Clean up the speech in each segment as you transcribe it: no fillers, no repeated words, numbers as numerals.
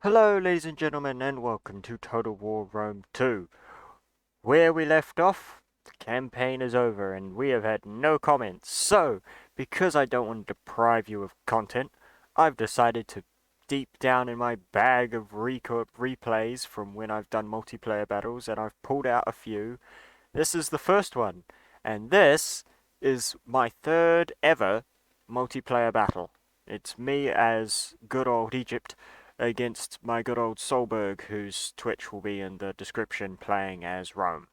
Hello, ladies and gentlemen, and welcome to Total War Rome 2. Where we left off, the campaign is over, and we have had no comments. So, because I don't want to deprive you of content, I've decided to deep down in my bag of replays from when I've done multiplayer battles, and I've pulled out a few. This is the first one, and this is my third ever multiplayer battle. It's me as good old Egypt against my good old Solberg, whose Twitch will be in the description, playing as Rome.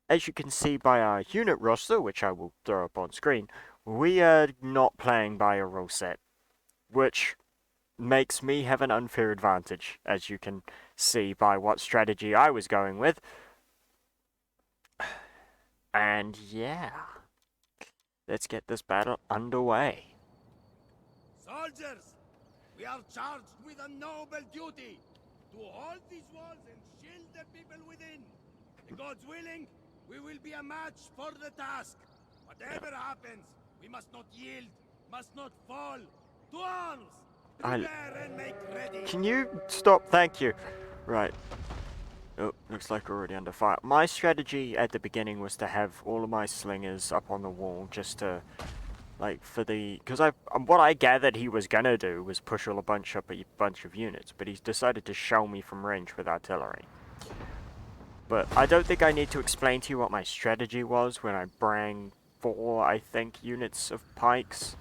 As you can see by our unit roster, which I will throw up on screen, we are not playing by a rule set, which makes me have an unfair advantage, as you can see by what strategy I was going with. And yeah, let's get this battle underway. Soldiers, we are charged with a noble duty to hold these walls and shield the people within. The gods willing, we will be a match for the task. Whatever happens, we must not yield, must not fall. To arms! Prepare and make ready. Can you stop? Thank you. Right. Oh, looks like we're already under fire. My strategy at the beginning was to have all of my slingers up on the wall, just to, like, for the... Because what I gathered he was gonna do was push a bunch of units, but he's decided to shell me from range with artillery. But I don't think I need to explain to you what my strategy was when I brang 4, I think, units of pikes.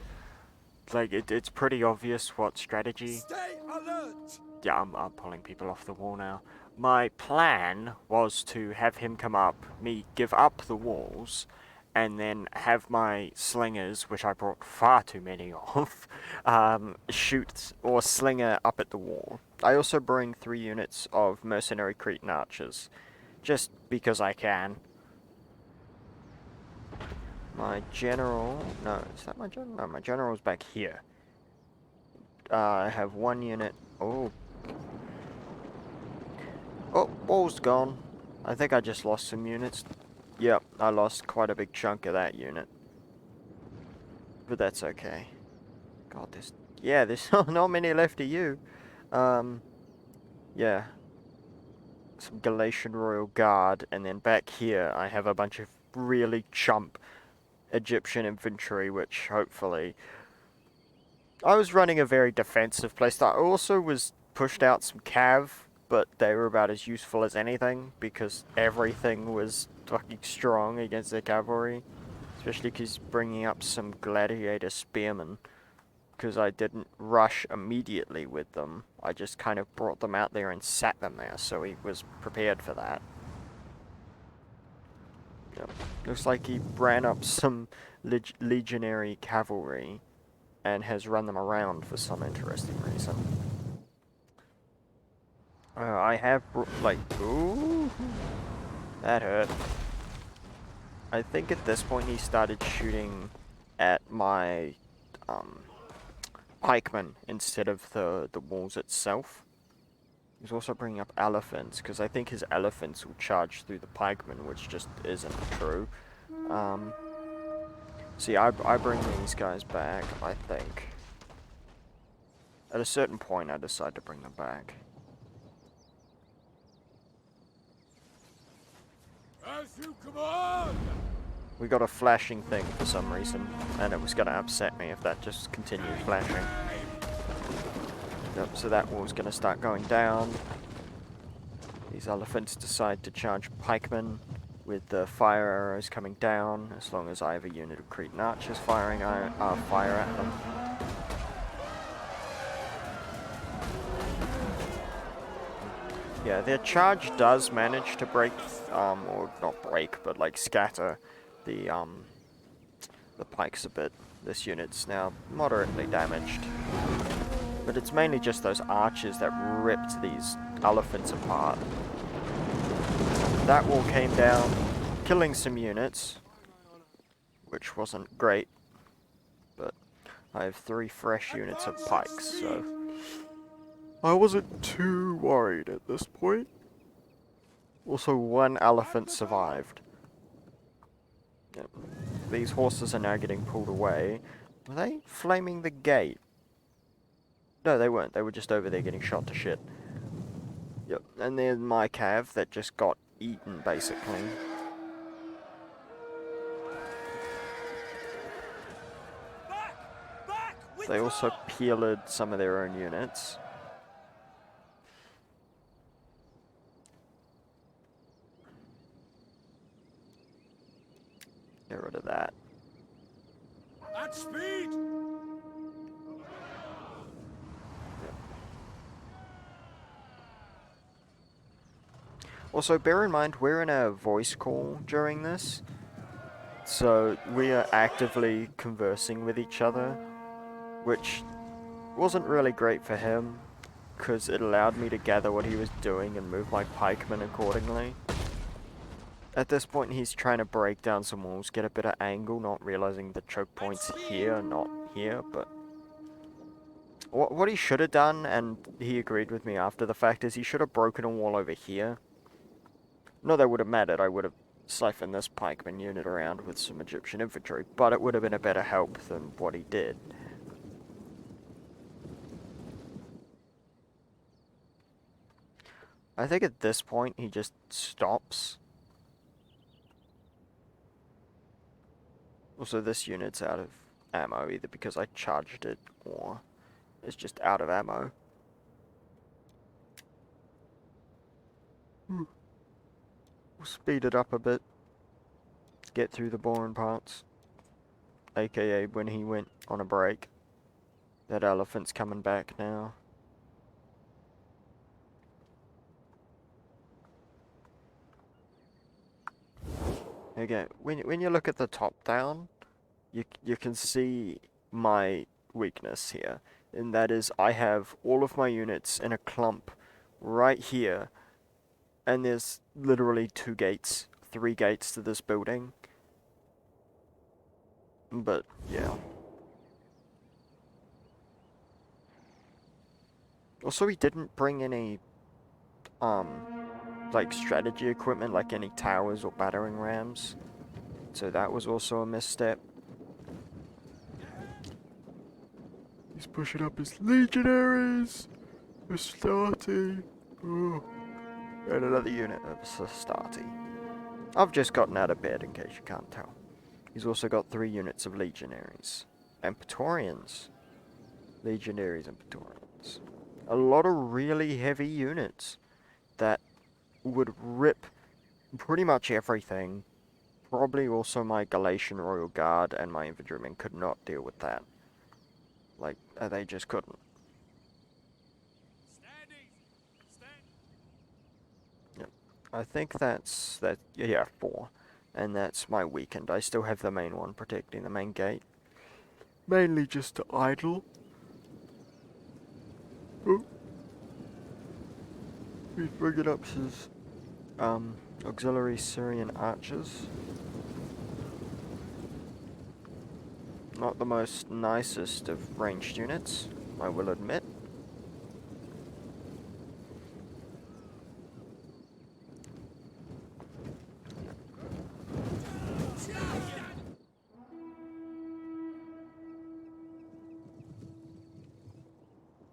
Like, it's pretty obvious what strategy. Stay alert! Yeah, I'm pulling people off the wall now. My plan was to have him come up, me give up the walls, and then have my slingers, which I brought far too many of, shoot or slinger up at the wall. I also bring 3 units of mercenary Cretan archers, just because I can. My general... No, is that my general? No, my general's back here. I have 1 unit... Oh, wall's gone. I think I just lost some units. Yep, I lost quite a big chunk of that unit. But that's okay. God, there's... Yeah, there's not many left of you. Yeah. Some Galatian Royal Guard, and then back here I have a bunch of really chump Egyptian infantry, which hopefully... I was running a very defensive playstyle. I also was pushed out some cav, but they were about as useful as anything, because everything was fucking strong against their cavalry. Especially because bringing up some gladiator spearmen, because I didn't rush immediately with them. I just kind of brought them out there and sat them there, so he was prepared for that. Yep. Looks like he ran up some legionary cavalry and has run them around for some interesting reason. I have, like, ooh, that hurt. I think at this point he started shooting at my pikemen instead of the walls itself. He's also bringing up elephants, because I think his elephants will charge through the pikemen, which just isn't true. See, I bring these guys back, I think. At a certain point, I decide to bring them back. As you command! We got a flashing thing for some reason, and it was going to upset me if that just continued flashing. Yep, so that wall's going to start going down. These elephants decide to charge pikemen with the fire arrows coming down, as long as I have a unit of Cretan archers firing fire at them. Yeah, their charge does manage to break, or not break, but like scatter the pikes a bit. This unit's now moderately damaged. But it's mainly just those archers that ripped these elephants apart. That wall came down, killing some units, which wasn't great. But I have 3 fresh units of pikes, so I wasn't too worried at this point. Also, 1 elephant survived. Yep. These horses are now getting pulled away. Are they flaming the gate? No, they weren't. They were just over there getting shot to shit. Yep. And then my cav that just got eaten, basically. They also peeled some of their own units. Get rid of that. At speed! Also, bear in mind, we're in a voice call during this. So, we are actively conversing with each other. Which wasn't really great for him, because it allowed me to gather what he was doing and move my pikemen accordingly. At this point, he's trying to break down some walls, get a better angle, not realizing the choke point's here, not here, but... What he should have done, and he agreed with me after the fact, is he should have broken a wall over here. Not that would have mattered, I would have siphoned this pikeman unit around with some Egyptian infantry, but it would have been a better help than what he did. I think at this point he just stops. Also, this unit's out of ammo, either because I charged it or it's just out of ammo. We'll speed it up a bit. Get through the boring parts. AKA when he went on a break. That elephant's coming back now. Okay, when you look at the top down, you can see my weakness here, and that is I have all of my units in a clump right here, and there's literally 2 gates, 3 gates to this building. But yeah. Also, he didn't bring any like strategy equipment, like any towers or battering rams. So that was also a misstep. He's pushing up his legionaries! Astarte! Oh. And another unit of Astarte. I've just gotten out of bed in case you can't tell. He's also got 3 units of legionaries. And Praetorians. Legionaries and Praetorians. A lot of really heavy units that would rip pretty much everything. Probably also my Galatian Royal Guard and my infantrymen could not deal with that. Like, they just couldn't. Yep. I think that's, yeah, 4. And that's my weekend. I still have the main one protecting the main gate. Mainly just to idle. Oh. He's bringing up his auxiliary Syrian archers. Not the most nicest of ranged units, I will admit.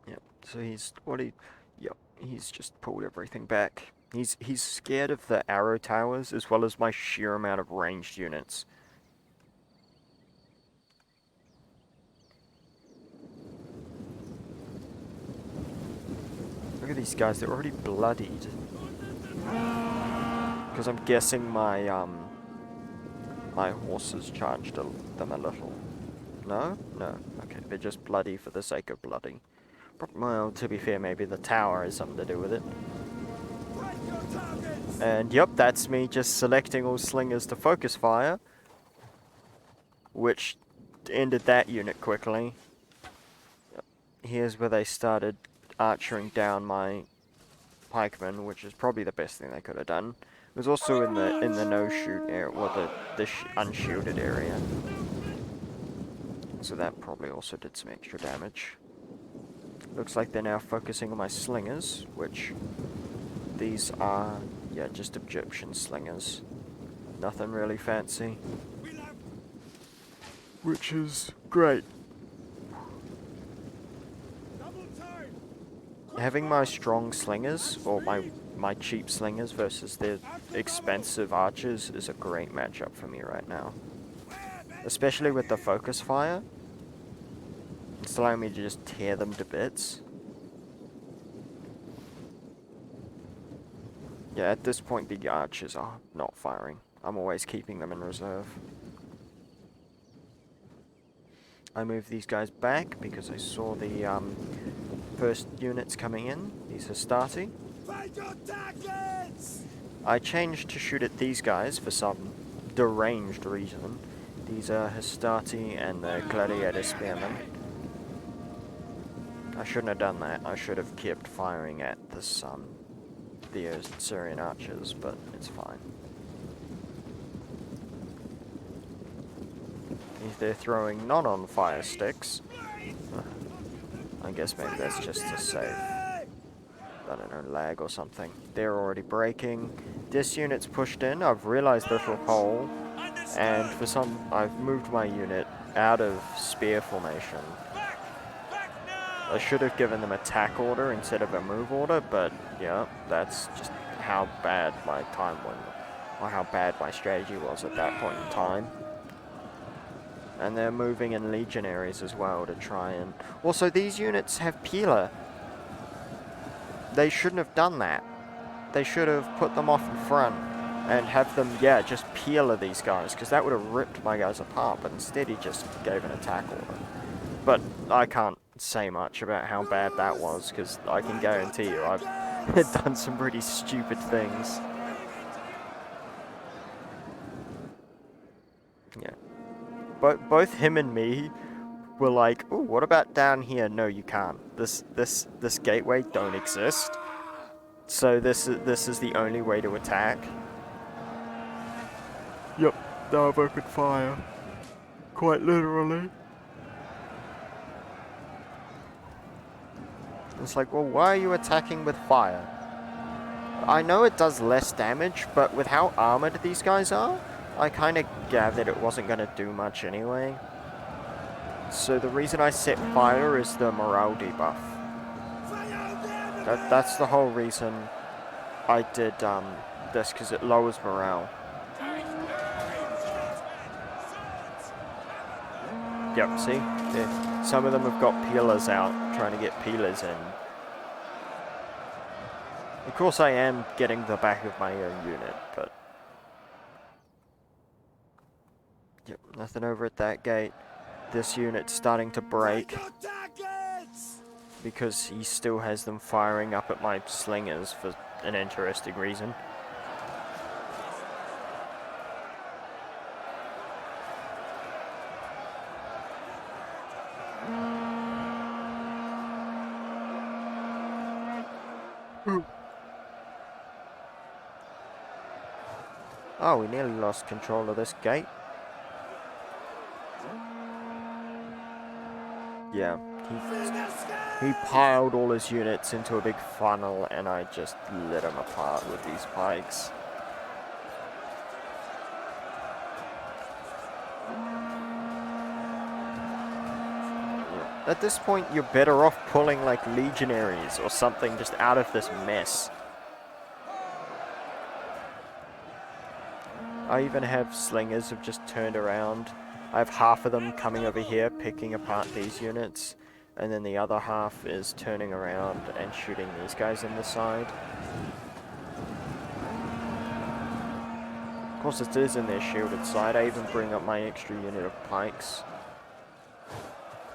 Yep, so he's just pulled everything back. He's scared of the arrow towers as well as my sheer amount of ranged units. Look at these guys, they're already bloodied. Because I'm guessing my my horses charged them a little. No? No. Okay, they're just bloody for the sake of bloody. Well, to be fair, maybe the tower has something to do with it. And yep, that's me just selecting all slingers to focus fire. Which ended that unit quickly. Yep. Here's where they started archering down my pikemen, which is probably the best thing they could have done. It was also in the no-shoot area, well, the unshielded area. So that probably also did some extra damage. Looks like they're now focusing on my slingers, which these are, yeah, just Egyptian slingers. Nothing really fancy. Which is great. having my strong slingers, or my cheap slingers versus their expensive archers is a great matchup for me right now. Especially with the focus fire. It's allowing me to just tear them to bits. Yeah, at this point the archers are not firing. I'm always keeping them in reserve. I moved these guys back because I saw the first units coming in. These are starting. I changed to shoot at these guys for some deranged reason. These are Hastati and the Gladiator Spearmen. I shouldn't have done that. I should have kept firing at this, the Syrian archers, but it's fine. If they're throwing non-on fire sticks, I guess maybe that's just to save, I don't know, lag or something. They're already breaking. This unit's pushed in. I've realized this little hole, and for some, I've moved my unit out of spear formation. I should have given them a attack order instead of a move order, but yeah, that's just how bad my time went, or how bad my strategy was at that point in time. And they're moving in legionaries as well to try and... Also, these units have peeler. They shouldn't have done that. They should have put them off in front and have them, yeah, just peeler these guys, because that would have ripped my guys apart, but instead he just gave an attack order. But I can't say much about how bad that was, because I can guarantee you I've done some pretty stupid things. Yeah. Both him and me were like, "Ooh, what about down here?" No, you can't. This gateway don't exist. So this is the only way to attack. Yep, now I've opened fire. Quite literally. It's like, well, why are you attacking with fire? I know it does less damage, but with how armored these guys are, I kind of gathered it wasn't going to do much anyway. So the reason I set fire is the morale debuff. That's the whole reason I did this, because it lowers morale. Yep, see? Yeah. Some of them have got peelers out, trying to get peelers in. Of course I am getting the back of my own unit, but... Yep, nothing over at that gate. This unit's starting to break, because he still has them firing up at my slingers for an interesting reason. Oh, we nearly lost control of this gate. Yeah, he piled all his units into a big funnel, and I just lit him apart with these pikes. Yeah. At this point, you're better off pulling like legionaries or something just out of this mess. I even have slingers who've just turned around. I have half of them coming over here, picking apart these units, and then the other half is turning around and shooting these guys in the side. Of course, it is in their shielded side. I even bring up my extra unit of pikes,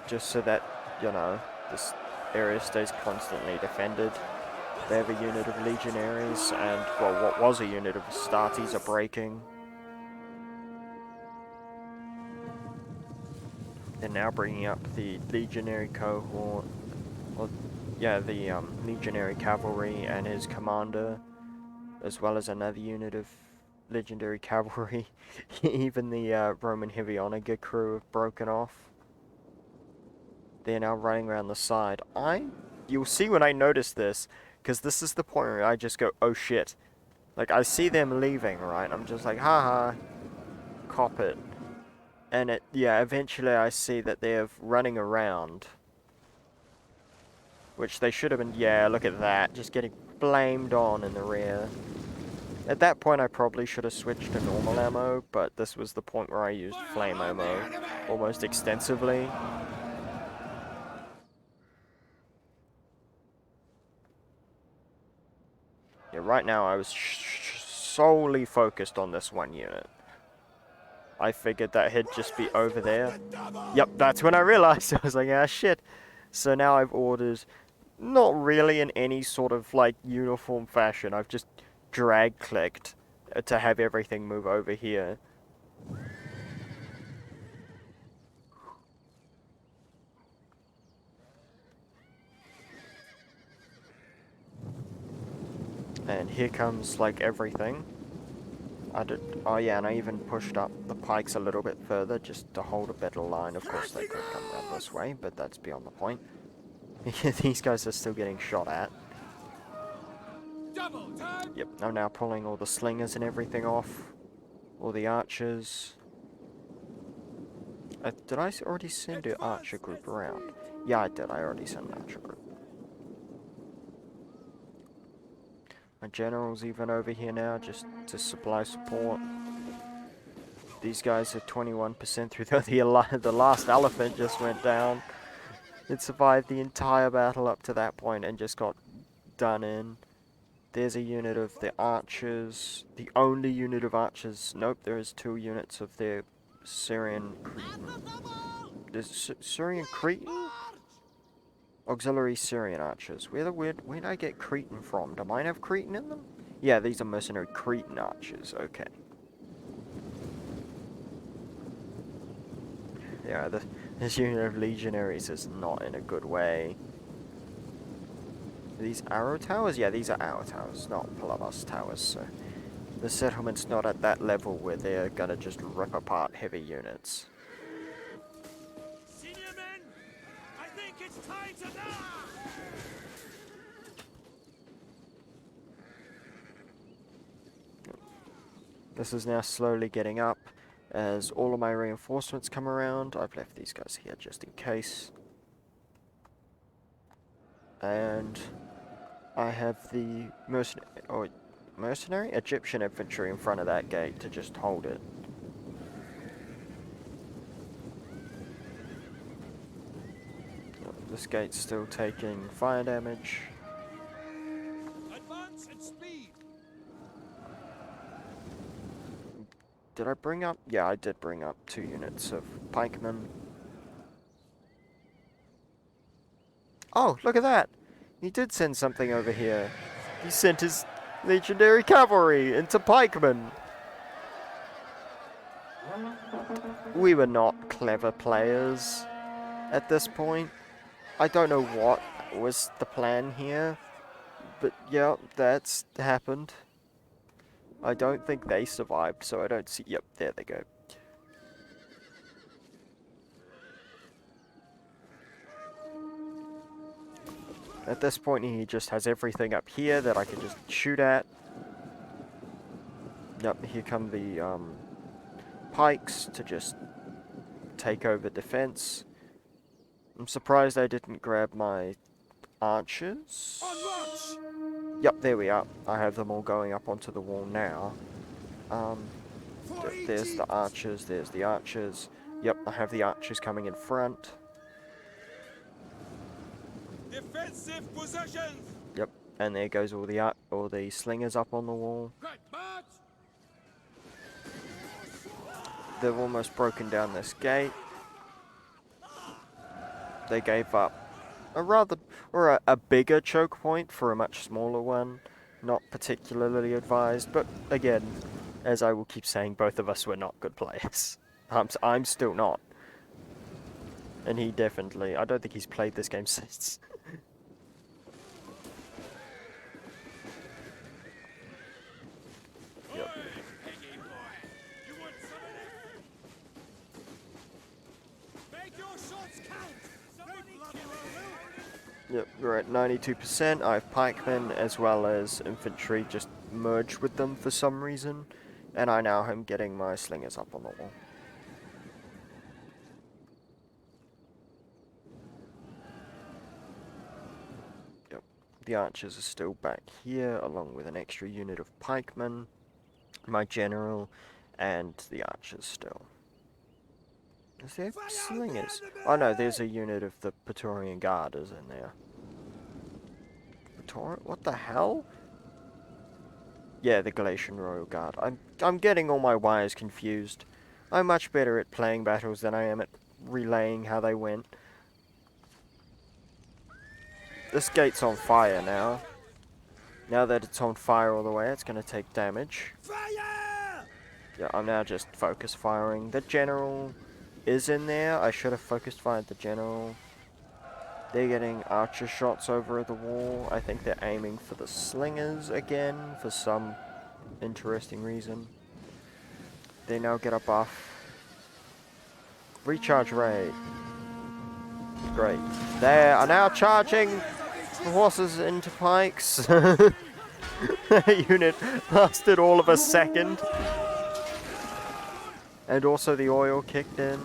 just so that, you know, this area stays constantly defended. They have a unit of legionaries, and, well, what was a unit of Astartes are breaking. They're now bringing up the legionary cohort, or, yeah, the legionary cavalry and his commander, as well as another unit of legendary cavalry. Even the Roman heavy Onager crew have broken off. They're now running around the side. You'll see when I notice this, because this is the point where I just go, oh shit. Like, I see them leaving, right? I'm just like, haha, cop it. And yeah, eventually I see that they're running around which they should have been. Yeah, look at that, just getting flamed on in the rear. At that point, I probably should have switched to normal ammo, but this was the point where I used flame ammo almost extensively. Yeah, right now I was solely focused on this one unit. I figured that he'd just be over there. Yep, that's when I realized. I was like, ah, shit. So now I've ordered, not really in any sort of, like, uniform fashion. I've just drag-clicked to have everything move over here. And here comes, like, everything. Oh yeah, and I even pushed up the pikes a little bit further just to hold a better line. Of course they could come around this way, but that's beyond the point. These guys are still getting shot at. Yep, I'm now pulling all the slingers and everything off. All the archers. Did I already send an archer group around? Yeah, I did. I already sent an archer group. My general's even over here now just to supply support. These guys are 21% through the last elephant just went down. It survived the entire battle up to that point and just got done in. There's a unit of the archers. The only unit of archers. Nope, there is 2 units of the Syrian. There's Syrian Cretan? Auxiliary Syrian archers. Where'd I get Cretan from? Do mine have Cretan in them? Yeah, these are mercenary Cretan archers. Okay. Yeah, this unit of legionaries is not in a good way. Are these arrow towers? Yeah, these are arrow towers, not Palavas towers, so the settlement's not at that level where they're gonna just rip apart heavy units. Senior men, I think it's time to die! This is now slowly getting up as all of my reinforcements come around. I've left these guys here just in case. And I have the mercenary Egyptian infantry in front of that gate to just hold it. This gate's still taking fire damage. Advance and speed! Did I bring up? Yeah, I did bring up 2 units of pikemen. Oh, look at that! He did send something over here. He sent his legendary cavalry into pikemen. We were not clever players at this point. I don't know what was the plan here, but yeah, that's happened. I don't think they survived, so I don't see. Yep, there they go. At this point, he just has everything up here that I can just shoot at. Yep, here come the pikes to just take over defense. I'm surprised I didn't grab my archers. Yep, there we are. I have them all going up onto the wall now. There's the archers, there's the archers. Yep, I have the archers coming in front. Defensive positions! Yep, and there goes all the slingers up on the wall. They've almost broken down this gate. They gave up a bigger choke point for a much smaller one. Not particularly advised, but again, as I will keep saying, both of us were not good players. I'm still not. And he definitely, I don't think he's played this game since. Yep. Yep, we're at 92%. I have pikemen as well as infantry just merged with them for some reason. And I now am getting my slingers up on the wall. The archers are still back here, along with an extra unit of pikemen, my general, and the archers still. Is there slingers? Oh no, there's a unit of the Praetorian Guarders in there. What the hell? Yeah, the Galatian Royal Guard. I'm getting all my wires confused. I'm much better at playing battles than I am at relaying how they went. This gate's on fire now. Now that it's on fire all the way, it's going to take damage. Fire! Yeah, I'm now just focus firing. The general is in there. I should have focused fired the general. They're getting archer shots over the wall. I think they're aiming for the slingers again for some interesting reason. They now get a buff. Recharge raid. Great. They are now charging the horses into pikes. That unit lasted all of a second. And also the oil kicked in.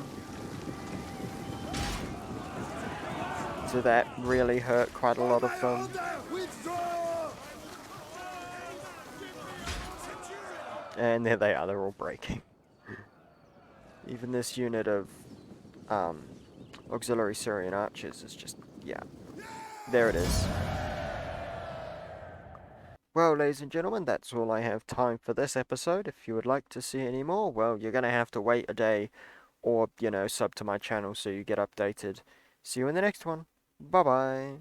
So that really hurt quite a lot of them. And there they are, they're all breaking. Even this unit of auxiliary Syrian archers is just, yeah. There it is. Well, ladies and gentlemen, that's all I have time for this episode. If you would like to see any more, well, you're going to have to wait a day or, sub to my channel so you get updated. See you in the next one. Bye-bye.